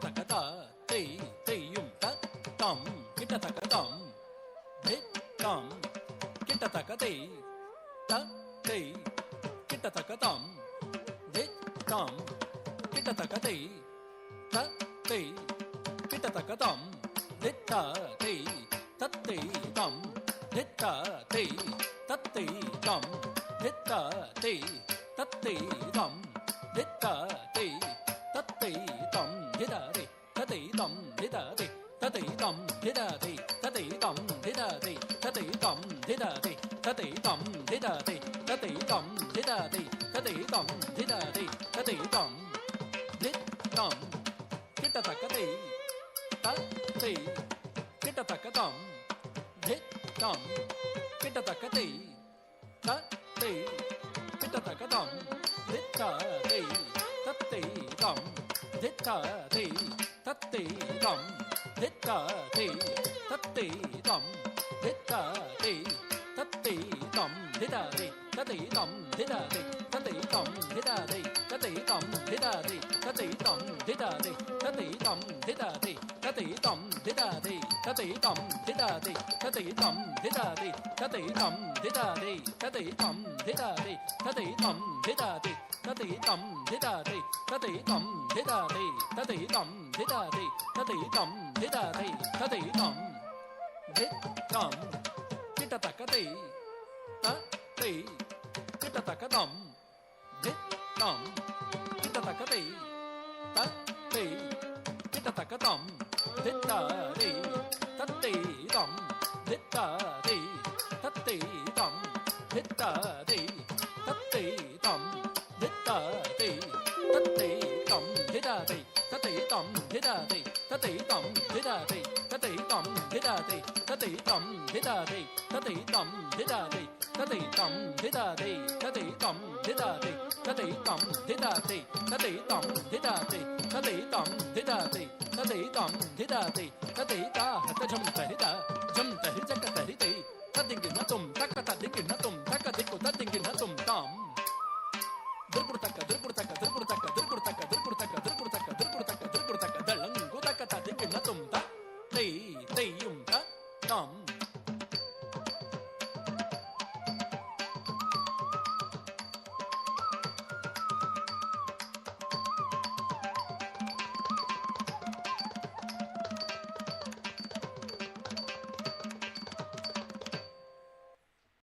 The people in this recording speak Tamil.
கிட்டத்தக்கதா தை தையும் தம் கிட்டத்தக்கதம் திட்டம் கிட்டத்தக்கதை தை கிட்டத்தக்கதம் திட்டம் கிட்டத்தக்கதை தை கிட்டத்தக்கதம் திட்டதை தத்தை தம் திட்டதை தத்தை தம் திட்டதை தத்தை தம் திட்டதை தத்தை தம் திடதை ததை தம் திடதை ததை தம் திடதை ததை தம் திடதை ததை தம் திடதை ததை தம் திடதை ததை தம் திடதை ததை தம் திடதை ததை தம் திட்டம் கிட்டத்தக்கதை தத்தை கிட்டத்தக்கதம் திட்டம் கிட்டத்தக்கதை தத்தை கிட்டத்தக்கதம் திட்டதை தத்தை தம் திட்டதை தத்தை தம் திட்டதை தத்தை தம் திட்டதை தத்தை தம் திடதை ததை தம் திடதை ததை தம் திடதை ததை தம் திடதை ததை தம் திடதை ததை தம் திடதை ததை தம் திடதை ததை தம் திடதை ததை தம் திடதை ததை தம் திடதை ததை தம் திடதை ததை தம் திடதை ததை தம் திடதை ததை தம் திடதை ததை தம் திடதை ததை தம் திடதை ததை தம் திட்டம் கிட்டத்தக்கதை தத்தை கிட்டத்தக்கதம் திட்டம் கிட்டத்தக்கதை தத்தை கிட்டத்தக்கதம் திட்டதை தத்தை தம் திட்டதை தத்தை தம் திட்டதை தத்தை தம் திட்டதை தத்தை தம் திடதை தத்தை தம் திடதை தத்தை தம் திடதை தத்தை தம் திடதை தத்தை தம் திடதை தத்தை தம் திடதை தத்தை தம் திடதை தத்தை தம் திடதை தத்தை தம் திடதை தத்தை தம் திடதை தத்தை தம் திடதை தத்தை தம் திடதை தத்தை தா ஹதஜம் தரி